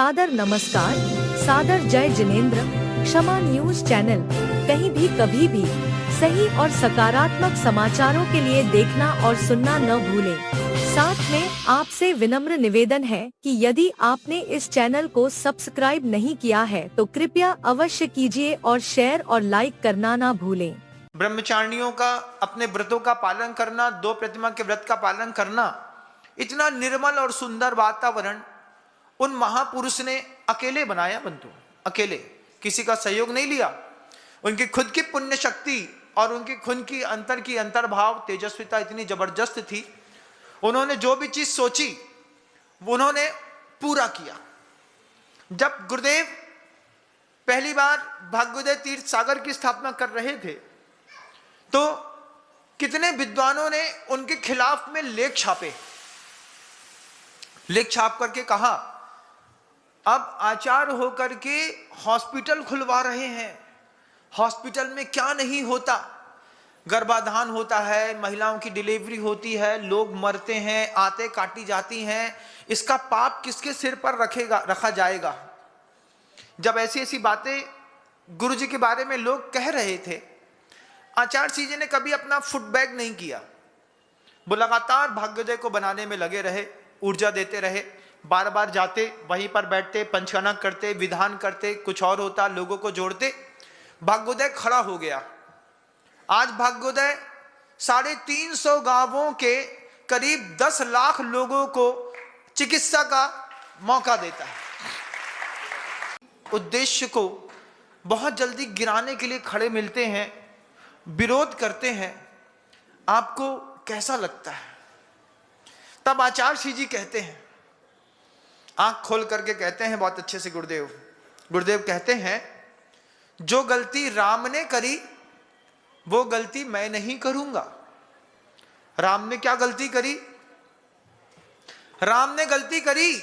सादर नमस्कार, सादर जय जिनेंद्र। क्षमा न्यूज चैनल कहीं भी कभी भी सही और सकारात्मक समाचारों के लिए देखना और सुनना न भूलें। साथ में आपसे विनम्र निवेदन है कि यदि आपने इस चैनल को सब्सक्राइब नहीं किया है तो कृपया अवश्य कीजिए और शेयर और लाइक करना ना भूलें। ब्रह्मचारिणियों का अपने व्रतों का पालन करना, 2 प्रतिमा के व्रत का पालन करना, इतना निर्मल और सुंदर वातावरण उन महापुरुष ने अकेले बनाया। बंधु, अकेले, किसी का सहयोग नहीं लिया। उनकी खुद की पुण्य शक्ति और उनकी खुद की अंतर्भाव तेजस्विता इतनी जबरदस्त थी। उन्होंने जो भी चीज सोची वो उन्होंने पूरा किया। जब गुरुदेव पहली बार भाग्योदय तीर्थ सागर की स्थापना कर रहे थे तो कितने विद्वानों ने उनके खिलाफ में लेख छाप करके कहा, अब आचार्य होकर के हॉस्पिटल खुलवा रहे हैं। हॉस्पिटल में क्या नहीं होता, गर्भाधान होता है, महिलाओं की डिलीवरी होती है, लोग मरते हैं, आते काटी जाती हैं, इसका पाप किसके सिर पर रखा जाएगा। जब ऐसी ऐसी बातें गुरु जी के बारे में लोग कह रहे थे, आचार्य जी ने कभी अपना फुटबैग नहीं किया। वो लगातार भाग्योदय को बनाने में लगे रहे, ऊर्जा देते रहे। बार बार जाते, वहीं पर बैठते, पंचकना करते, विधान करते, कुछ और होता, लोगों को जोड़ते। भाग्योदय खड़ा हो गया। आज भाग्योदय 350 गांवों के करीब 10 लाख लोगों को चिकित्सा का मौका देता है। उद्देश्य को बहुत जल्दी गिराने के लिए खड़े मिलते हैं, विरोध करते हैं। आपको कैसा लगता है? तब आचार्य जी कहते हैं, आंख खोल करके कहते हैं बहुत अच्छे से गुरुदेव कहते हैं, जो गलती राम ने करी वो गलती मैं नहीं करूंगा। राम ने क्या गलती करी? राम ने गलती करी,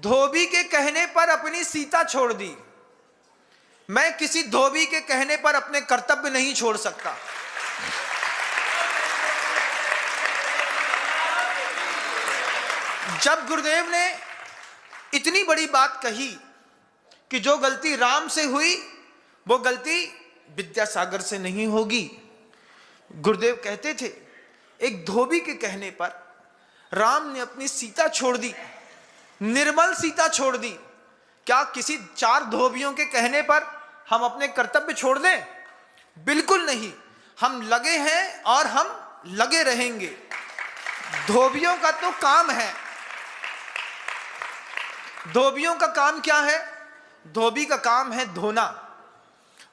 धोबी के कहने पर अपनी सीता छोड़ दी। मैं किसी धोबी के कहने पर अपने कर्तव्य नहीं छोड़ सकता। जब गुरुदेव ने इतनी बड़ी बात कही कि जो गलती राम से हुई वो गलती विद्यासागर से नहीं होगी। गुरुदेव कहते थे, एक धोबी के कहने पर राम ने अपनी सीता छोड़ दी, निर्मल सीता छोड़ दी। क्या किसी 4 धोबियों के कहने पर हम अपने कर्तव्य छोड़ दें? बिल्कुल नहीं। हम लगे हैं और हम लगे रहेंगे। धोबियों का तो काम है। धोबियों का काम क्या है? धोबी का काम है धोना।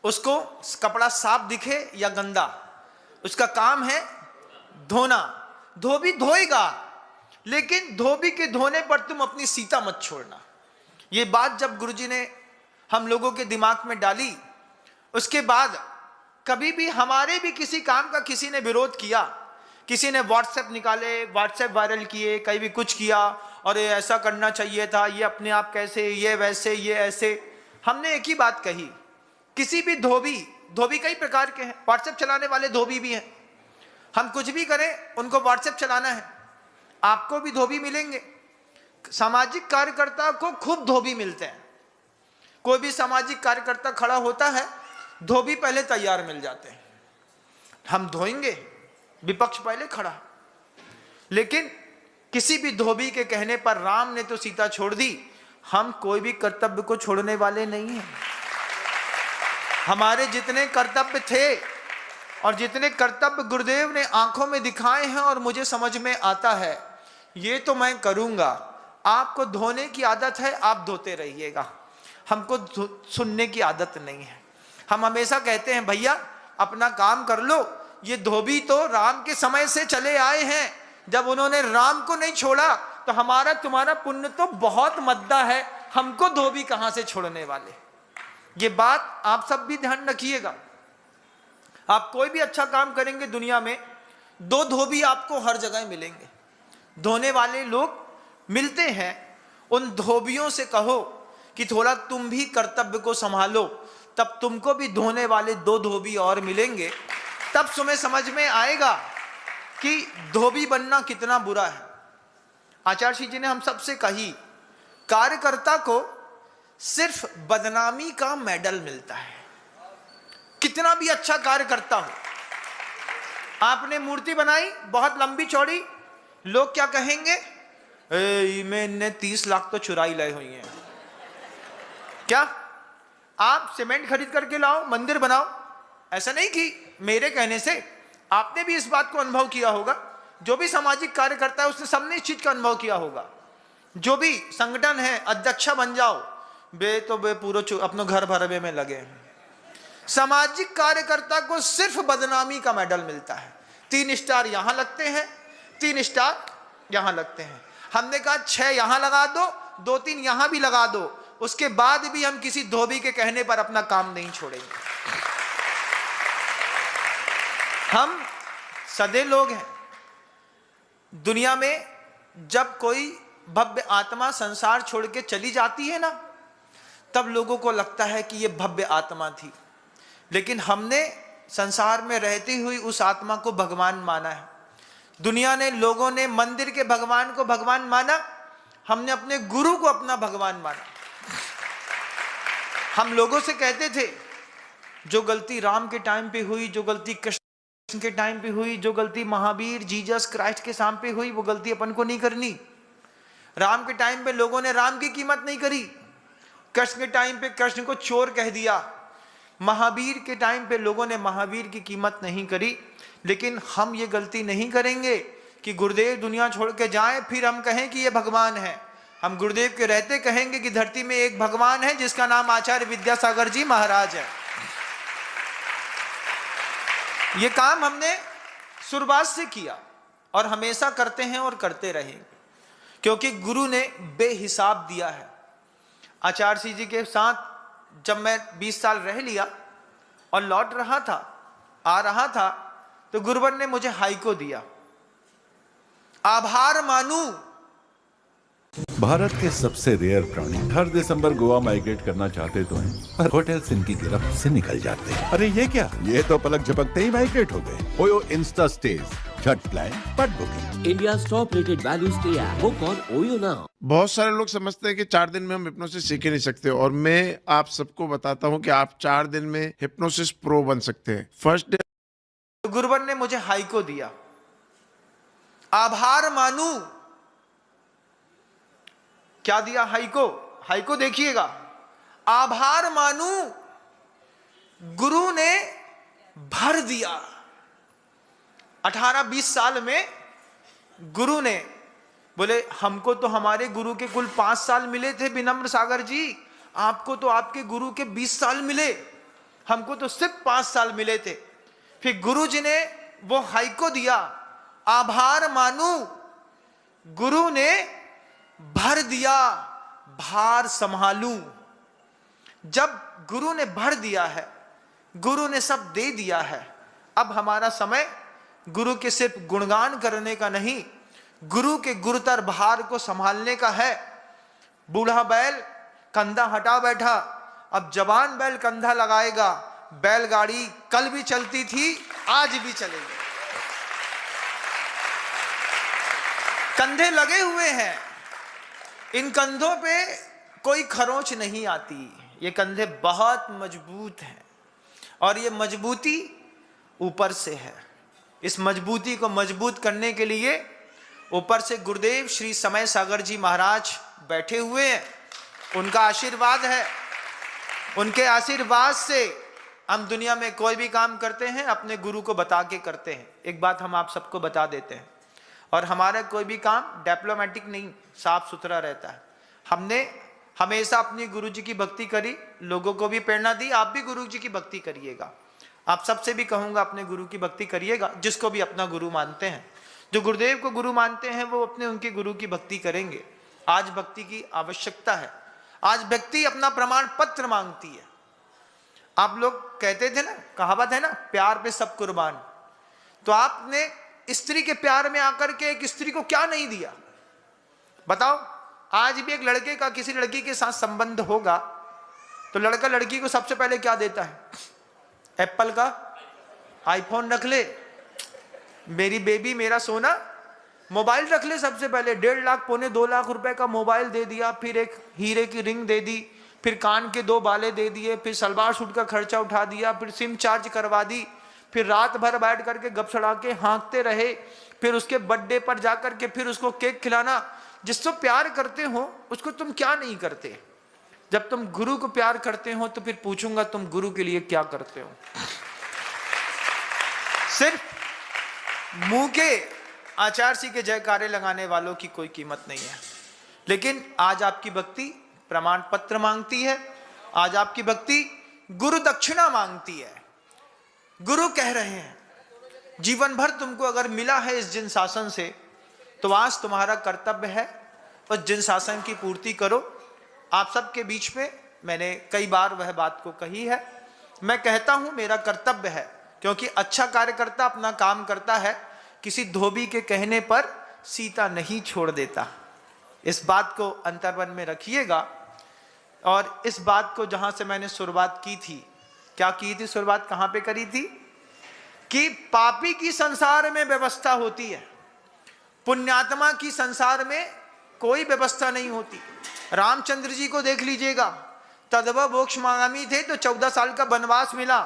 उसको कपड़ा साफ दिखे या गंदा, उसका काम है धोना। धोबी धोएगा, लेकिन धोबी के धोने पर तुम अपनी सीता मत छोड़ना। ये बात जब गुरुजी ने हम लोगों के दिमाग में डाली, उसके बाद कभी भी हमारे भी किसी काम का किसी ने विरोध किया, किसी ने व्हाट्सएप निकाले, व्हाट्सएप वायरल किए, कहीं भी कुछ किया, और ये ऐसा करना चाहिए था, ये अपने आप कैसे, ये वैसे, ये ऐसे। हमने एक ही बात कही, किसी भी धोबी कई प्रकार के हैं। व्हाट्सएप चलाने वाले धोबी भी हैं। हम कुछ भी करें, उनको व्हाट्सएप चलाना है। आपको भी धोबी मिलेंगे। सामाजिक कार्यकर्ता को खूब धोबी मिलते हैं। कोई भी सामाजिक कार्यकर्ता खड़ा होता है, धोबी पहले तैयार मिल जाते हैं। हम धोएंगे, विपक्ष पहले खड़ा। लेकिन किसी भी धोबी के कहने पर राम ने तो सीता छोड़ दी। हम कोई भी कर्तव्य को छोड़ने वाले नहीं हैं। हमारे जितने कर्तव्य थे और जितने कर्तव्य गुरुदेव ने आंखों में दिखाए हैं और मुझे समझ में आता है, ये तो मैं करूंगा। आपको धोने की आदत है, आप धोते रहिएगा। हमको सुनने की आदत नहीं है। हम हमेशा कहते हैं, भैया अपना काम कर लो। ये धोबी तो राम के समय से चले आए हैं। जब उन्होंने राम को नहीं छोड़ा तो हमारा तुम्हारा पुण्य तो बहुत मद्दा है। हमको धोबी कहां से छोड़ने वाले। ये बात आप सब भी ध्यान रखिएगा। आप कोई भी अच्छा काम करेंगे दुनिया में, 2 धोबी आपको हर जगह मिलेंगे। धोने वाले लोग मिलते हैं। उन धोबियों से कहो कि थोड़ा तुम भी कर्तव्य को संभालो, तब तुमको भी धोने वाले 2 धोबी और मिलेंगे। तब तुम्हें समझ में आएगा कि धोबी बनना कितना बुरा है। आचार्य जी ने हम सबसे कही, कार्यकर्ता को सिर्फ बदनामी का मेडल मिलता है। कितना भी अच्छा कार्य करता हो, आपने मूर्ति बनाई बहुत लंबी चौड़ी, लोग क्या कहेंगे, इनने 30 लाख तो चुराई लाई हुई है। क्या आप सीमेंट खरीद करके लाओ, मंदिर बनाओ? ऐसा नहीं कि मेरे कहने से, आपने भी इस बात को अनुभव किया होगा। जो भी सामाजिक कार्य करता है उसने सबने इस चीज का अनुभव किया होगा। जो भी संगठन है, अध्यक्षा बन जाओ, बे पूरा अपने घर भरवे में लगे हैं। सामाजिक कार्यकर्ता को सिर्फ बदनामी का मेडल मिलता है। 3 स्टार यहां लगते हैं, 3 स्टार यहां लगते हैं। हमने कहा 6 यहां लगा दो, 2-3 यहां भी लगा दो, उसके बाद भी हम किसी धोबी के कहने पर अपना काम नहीं छोड़ेंगे। हम सदे लोग हैं। दुनिया में जब कोई भव्य आत्मा संसार छोड़ के चली जाती है ना, तब लोगों को लगता है कि ये भव्य आत्मा थी, लेकिन हमने संसार में रहती हुई उस आत्मा को भगवान माना है। दुनिया ने, लोगों ने मंदिर के भगवान को भगवान माना, हमने अपने गुरु को अपना भगवान माना। हम लोगों से कहते थे जो गलती राम के टाइम पे हुई, जो गलती कृष्ण के टाइम पे हुई, जो गलती महावीर जीसस क्राइस्ट के साम पे हुई, वो गलती अपन को नहीं करनी। राम के टाइम पे लोगों ने राम की कीमत नहीं करी, कृष्ण के टाइम पे कृष्ण को चोर कह दिया, महावीर के टाइम पे लोगों ने महावीर की कीमत नहीं करी। लेकिन हम ये गलती नहीं करेंगे कि गुरुदेव दुनिया छोड़ के जाएं फिर हम कहें कि ये भगवान है। हम गुरुदेव के रहते कहेंगे कि धरती में एक भगवान है जिसका नाम आचार्य विद्यासागर जी महाराज है। ये काम हमने शुरुआत से किया और हमेशा करते हैं और करते रहेंगे, क्योंकि गुरु ने बेहिसाब दिया है। आचार्य सिंह जी के साथ जब मैं 20 साल रह लिया और लौट रहा था, आ रहा था, तो गुरुवर ने मुझे हाइको दिया। आभार मानू। भारत के सबसे रेयर प्राणी हर दिसंबर गोवा माइग्रेट करना चाहते तो हैं, पर होटल्स इनकी गिरफ्त से निकल जाते हैं। अरे ये क्या, ये तो पलक झपकते ही माइग्रेट हो गए। ओयो इंस्टा स्टेज, झट प्लान, पट booking. India's top rated value stay app. Book on OYO now. बहुत सारे लोग समझते हैं कि 4 दिन में हम हिप्नोसिस सीख ही नहीं सकते, और मैं आप सबको बताता हूं कि आप 4 दिन में हिप्नोसिस प्रो बन सकते हैं। फर्स्ट डे गुरुवर ने मुझे हाइको दिया। आभार मानू। क्या दिया? हाइको। हाइको देखिएगा, आभार मानू। गुरु ने भर दिया। 18-20 साल में गुरु ने बोले, हमको तो हमारे गुरु के कुल 5 साल मिले थे विनम्र सागर जी, आपको तो आपके गुरु के 20 साल मिले, हमको तो सिर्फ 5 साल मिले थे। फिर गुरु जी ने वो हाइको दिया, आभार मानू। गुरु ने भर दिया, भार संभालू। जब गुरु ने भर दिया है, गुरु ने सब दे दिया है, अब हमारा समय गुरु के सिर्फ गुणगान करने का नहीं, गुरु के गुरुतर भार को संभालने का है। बूढ़ा बैल कंधा हटा बैठा, अब जवान बैल कंधा लगाएगा। बैलगाड़ी कल भी चलती थी, आज भी चलेगी। कंधे लगे हुए हैं, इन कंधों पे कोई खरोंच नहीं आती। ये कंधे बहुत मजबूत हैं और ये मजबूती ऊपर से है। इस मजबूती को मजबूत करने के लिए ऊपर से गुरुदेव श्री समय सागर जी महाराज बैठे हुए हैं, उनका आशीर्वाद है। उनके आशीर्वाद से हम दुनिया में कोई भी काम करते हैं अपने गुरु को बता के करते हैं। एक बात हम आप सबको बता देते हैं, और हमारा कोई भी काम डिप्लोमेटिक नहीं, साफ सुथरा रहता है। हमने हमेशा अपनी गुरु जी की भक्ति करी, लोगों को भी प्रेरणा दी। आप भी गुरु जी की भक्ति करिएगा। आप सबसे भी कहूँगा अपने गुरु की भक्ति करिएगा, जिसको भी अपना गुरु मानते हैं। जो गुरुदेव को गुरु मानते हैं वो अपने उनके गुरु की भक्ति करेंगे। आज भक्ति की आवश्यकता है। आज व्यक्ति अपना प्रमाण पत्र मांगती है। आप लोग कहते थे ना, कहावत है ना, प्यार पे सब कुर्बान। तो आपने स्त्री के प्यार में आकर के एक स्त्री को क्या नहीं दिया? बताओ। आज भी एक लड़के का किसी लड़की के साथ संबंध होगा तो लड़का लड़की को सबसे पहले क्या देता है? एप्पल का आईफोन रख ले, मेरी बेबी, मेरा सोना, मोबाइल रख ले सबसे पहले, 1.5 लाख पौने 2 लाख रुपए का मोबाइल दे दिया, फिर एक हीरे की रिंग दे दी, फिर कान के 2 बाले दे दिए, फिर सलवार सूट का खर्चा उठा दिया, फिर सिम चार्ज करवा दी, फिर रात भर बैठ करके गप सड़ा के हाँकते रहे, फिर उसके बर्थडे पर जाकर के फिर उसको केक खिलाना। जिसको प्यार करते हो उसको तुम क्या नहीं करते? जब तुम गुरु को प्यार करते हो तो फिर पूछूंगा तुम गुरु के लिए क्या करते हो? सिर्फ मुंह के आचार सी के जयकारे लगाने वालों की कोई कीमत नहीं है। लेकिन आज आपकी भक्ति प्रमाण पत्र मांगती है, आज आपकी भक्ति गुरु दक्षिणा मांगती है। गुरु कह रहे हैं जीवन भर तुमको अगर मिला है इस जिन शासन से, तो आज तुम्हारा कर्तव्य है उस जिन शासन की पूर्ति करो। आप सबके बीच में मैंने कई बार वह बात को कही है, मैं कहता हूं मेरा कर्तव्य है, क्योंकि अच्छा कार्यकर्ता अपना काम करता है, किसी धोबी के कहने पर सीता नहीं छोड़ देता। इस बात को अंतर्मन में रखिएगा। और इस बात को जहां से मैंने शुरुआत की थी, क्या की थी शुरुआत, कहां पे करी थी? कि पापी की संसार में व्यवस्था होती है, पुण्यात्मा की संसार में कोई व्यवस्था नहीं होती। रामचंद्र जी को देख लीजिएगा, तदव मोक्षमागामी थे तो 14 साल का वनवास मिला।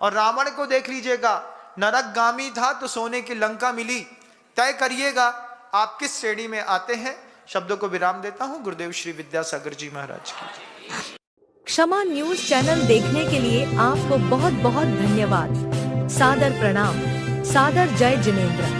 और रावण को देख लीजिएगा, नरकगामी था तो सोने की लंका मिली। तय करिएगा आप किस श्रेणी में आते हैं। शब्दों को विराम देता हूं। गुरुदेव श्री विद्यासागर जी महाराज की। क्षमा न्यूज चैनल देखने के लिए आपको बहुत बहुत धन्यवाद। सादर प्रणाम। सादर जय जिनेंद्र।